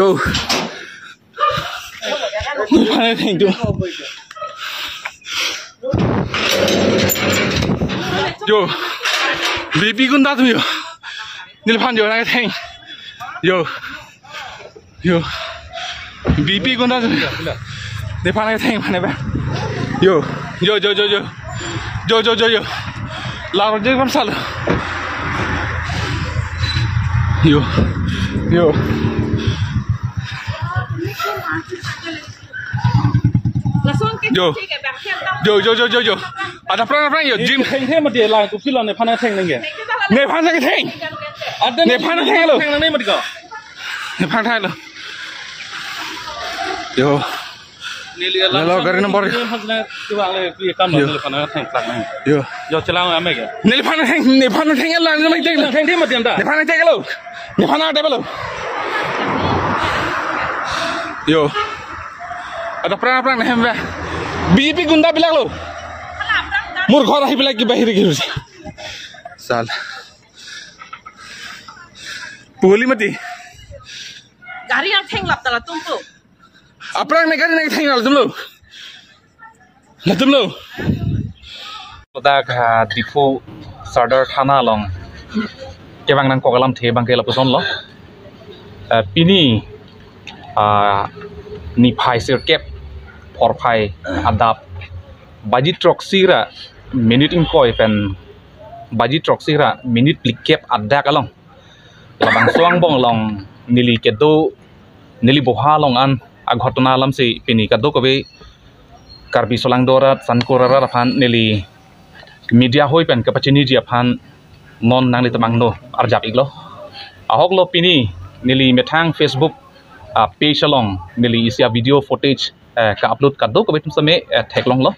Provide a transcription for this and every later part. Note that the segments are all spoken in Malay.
Yo. Yo. Baby con ta thôi. Đi phan giờ này thành. Yo. Yo. Baby con ta thôi. Đi phan này thành này bạn. Yo. Yo yo yo yo. Yo yo yo yo. Lao ra con sal. Yo. Yo. Yo. Ada perang yo gym. Thế mà để lại tụi phi là này phan này thành này kìa. Này phan này thành. Này phan này thành rồi. Thành này mà đi cả. Này phan thành rồi. Yo. Lo garin nomor. Tu bang le tu kam le phan này thành plak này. Yo. Yo chalang ame kìa. Này phan này thành là nó thành. Thành thế mà tiền ta. Này phan này thành rồi. Này phan này thành rồi. Yo. Ada perang này em về. BJP gunda bilang lo. Murkhor ahi bilang ki bahir giru. Sal. Puli mati. Gari yang theng lap tala tumpu. Aprang ne gari ne theng lap tumlo. La tumlo. Dak dipo Sardar Thana long. Ke bang nang kokalam the bang ke lapuson lo. Pini ni phai sir kep por phai adap baji trok sira minute in koi pen baji trok sira minute plik kep adak along labang suang bong long nili kedo nili boha long an aghotona lam si pini kado kobe karbi solang dorat sankorara phan nili media hoi pen kapachini ji phan non nang li tamang no arjap iglo ahok lo pini nili methang Facebook page along nili isia video footage ka upload kado ko betum same thek long lo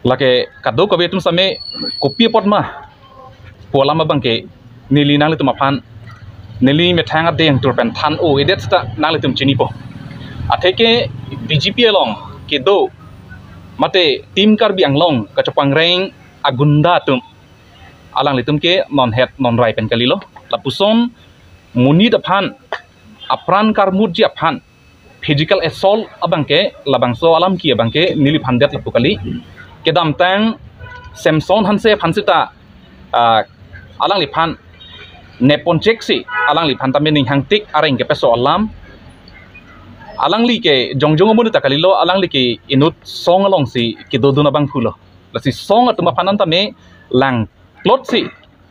lake kado ko betum same copy pot ma polama bangke nili nang litum phan nili methang adeng tur pen than o edet sta nang litum chini po atheke BJP along kedo mate tim karbi anglong ka chapang reng agunda tum alang litum ke non het non rai pen kalilo lapuson muni da phan apran karmut ji aphan physical assault abangke labangso alam ki abangke nili phandet lapukali kedam tang samson hanse phansita alang li phan nepon cheksi alang li phan tamen ning hangtik areng ke peso alam alang li ke jongjong mun ta kalilo alang li ke inut song along si ke doduna bang phulo lasi song atuma phanan tame lang klot si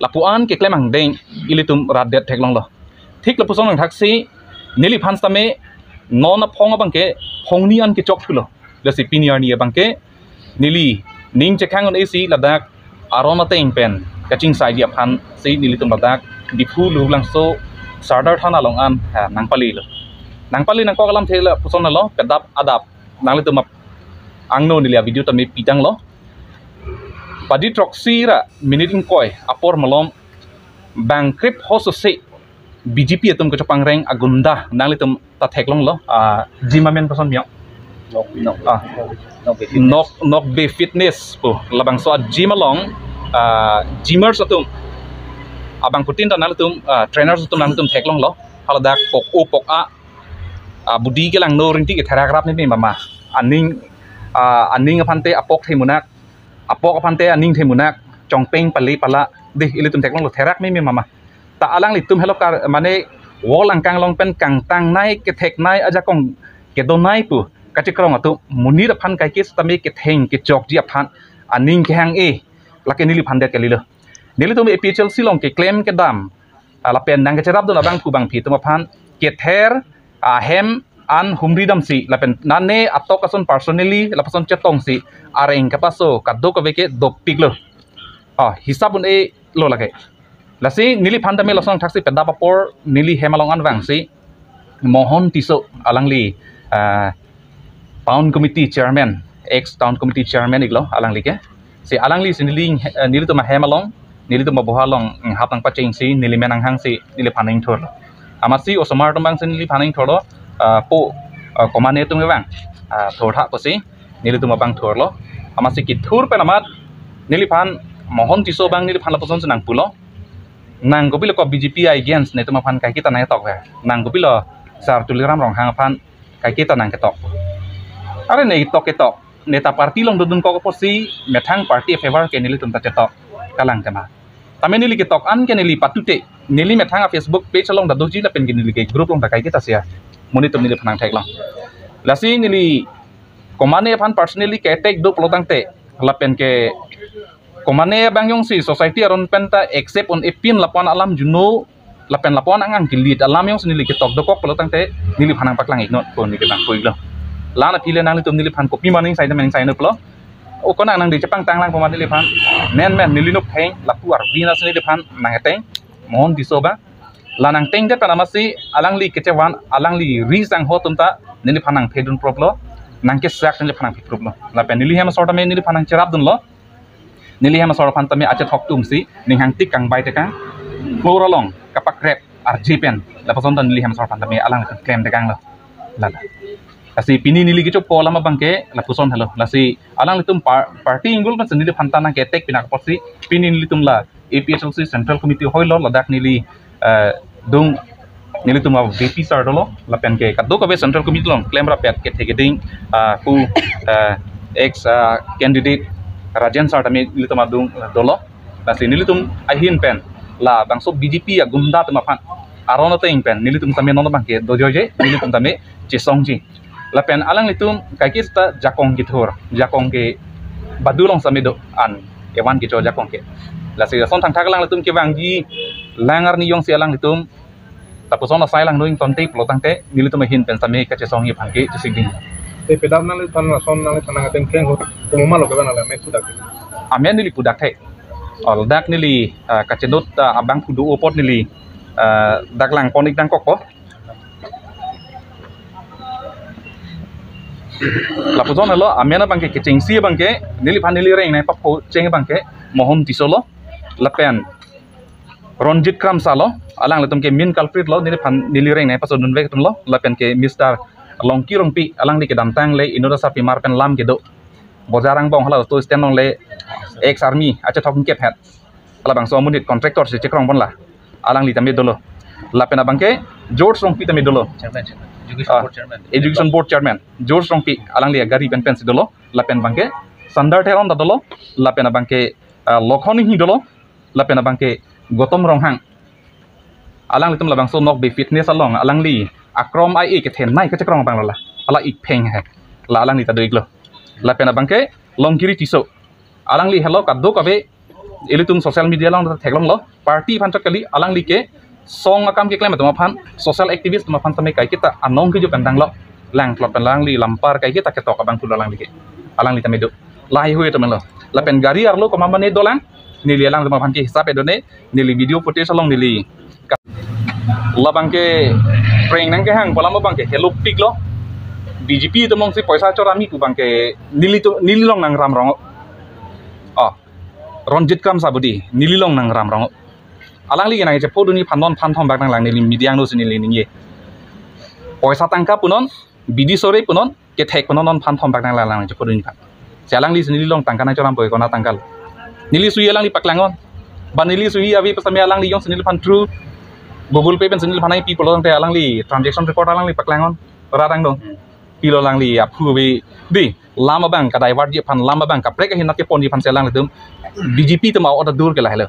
lapuan ke klemang deng ilitum radet theklong lo thik lapusong nang thaksi nili phan tame non phong bangke phong ni an ke chok phulo lasi piniar ni bangke nili ning chekhang on AC ladak arona teng pen kaching sai dia phan si nili tum ladak diphu lu langso Sardar Thana long an nangpali lo nangpali nang ko kalam thela pusona lo pedap adap nang litum angno nilia video tami pidang lo padi troksira miniting koi apor malom bang krip hoso se BJP atum ke chapang reng agunda nang litum ta theklong lo jimamen person miak nok be fitness po labang so jimalong gymers atum abang putin ta nang litum trainers atum nang litum theklong lo haladak pok a budi ke lang no ringti ke tharagrap ni mama aning apante apok themunak apok apante aning themunak chongpeng pali pala de ilitum theklong lo therak mi mama ta alang litum hello kar mane wol angkang long pen kang tang nai ke thek nai aja kong ke don nai pu kati krong atu munir phan kai ke stame ke theng ke chok ji phan aning ke hang e lake nili phan de ke lilo nili tum APHL silong ke claim ke dam la pen nang ke cherap do la bang pu bang phi tum phan ke ther hem an humri dam si la pen nane atok ason personally la pason chetong si areng ka paso kaddo ka veke dok piglo hisabun e lo lake lasi nili phandame losong thaksi pedda papor nili hemalong an wangsi mohon tiso alangli town committee chairman ex town committee chairman iglo alangli ke si alangli sinili nili to ma hemalong nili to ma bohalong hapang paching si nili menang hang si nili phaning thor amasi osomar tombang sin nili phaning thoro po komane tum wang thor tha posi nili to ma bang thor lo amasi ki thur pe namat nili phan mohon tiso bang nili phan la poson sinang pulo nang ko bilo ko BJP against ne tuma phan kai kita nang tok ha nang ko bilo sar tuliram rong hang phan kai kita nang ke tok are ne tok ke tok neta parti long dudun ko posi methang party favor ke nili tum ta tok kalang kama tame nili ke tok an ke nili patute nili methang a Facebook page long da doji la pen ke nili ke group long da kai kita sia moni tum nili phanang thek long lasi nili komane phan personally ke tek do pelotang te lapen ke komane bang yong si society aron penta accept on epin lapan alam juno lapen lapan angang gilit alam yong senili ketok dokok pelotang te nili phanang paklang ignot pon ni ketang poilo lana pile nang litum nili phan kopi maning sai maning sai no plo o kona nang di jepang tanglang poman nili phan men nili no pheng lapuar vina senili phan nang eteng mon disoba lanang teng de panamasi alang li kecewan alang li rizang hotumta nili phanang phedun proplo nang ke sak nili phanang proplo lapen nili hema sorta me nili phanang cherap dun lo nili hema sor phan tame acha thok tum si ning hang tik kang bai te kang floralong kapak rep ar jipen la pason tan nili hema sor phan tame alang claim te kang lo la asi pini nili ki chop pola ma bangke la puson hello la si alang litum party ingul kan nili phan tan ke tek pinak posi pini nili tum la APHLC central committee hoilo ladak nili dung nili tum VP sar dolo la pen ke kaddo ka be central committee long claim ra pet ke thegeding ku ex candidate Rajan sar tami nilitum adung dolo nasi nilitum ahin pen la bangso BJP ya gumda tama phan arona te pen nilitum tami nono bangke dojoje nilitum tami chesongji la pen alang litum kaikista jakong githor jakong ke badulong samedo an ewan ki jo jakong ke la si son thang thakalang litum ke wangji langar ni yong si alang litum tapuson na sailang noing tonte plotang te nilitum ahin pen same ka chesonghi phangke chisigding pedam nang tan son nang tan nang teng keng ko mo malo ka na me pudak amen nili pudak the ol dak nili kachenut abang kudu opot nili dak lang ponik dang kokko la puzon lo amena bangke keching si bangke nili phan nili reng nai papo cheng bangke mohon tisolo lapen ronjit kram salo alang letum ke min culprit lo nili phan nili reng nai pason dunve tum lo lapen ke Mr longki rongpi alang di ke dantang le inoda sapi marpen lam gedo bojarang bong hala to stand le ex army acha thok ke phet ala bang so munit contractor se chekrong bon la alang li tame dolo la pena bangke George rongpi tame dolo education board chairman George rongpi alang li gari pen pen se dolo la pen bangke sandar theron da dolo la pena bangke lokhoni hi dolo la pena bangke gotom ronghang alang litum la bang so nok be fitness along alang li akrom ai ke then nai ke chakrong bang la ala ik pheng he la alang ni ta doiglo la pena bangke longkiri tiso alang li hello kaddo kabe elitum social media long theklong lo party phan kali alang li ke song akam ke claim tuma phan social activist tuma phan tame kai kita anong ke jo pendang lo lang plot pendang li lampar kai kita ke tok abang tulang li ke alang li tame do lai hue to lo la pen gari arlo ko mamane dolang ni li alang tuma phan ke hisab edone ni li video footage long ni li la bangke prank nang ke hang polama bangke hello pik lo BJP to mong si paisa chorami ku bangke nili long nang ram rong ronjit kram sabudi nili long nang ram rong alang li nang je poduni phanon phan thom bak nang lang nili midiang no sinili ninge paisa tangka punon bidi sore punon ke thek punon non phan thom bak nang lang je poduni phan selang li sinili long tangka na choram boy kona tangkal nili sui alang li paklangon ban nili sui abi pasame alang li yong sinili phan true Google Pay pen senil panai people orang te alang li transaction report alang li paklangon radang dong pilo alang li aphu be di lama bang kadai war je pan lama bang kaprek hin nak ke pon di pan selang litum BJP te mau order dur ke lah hello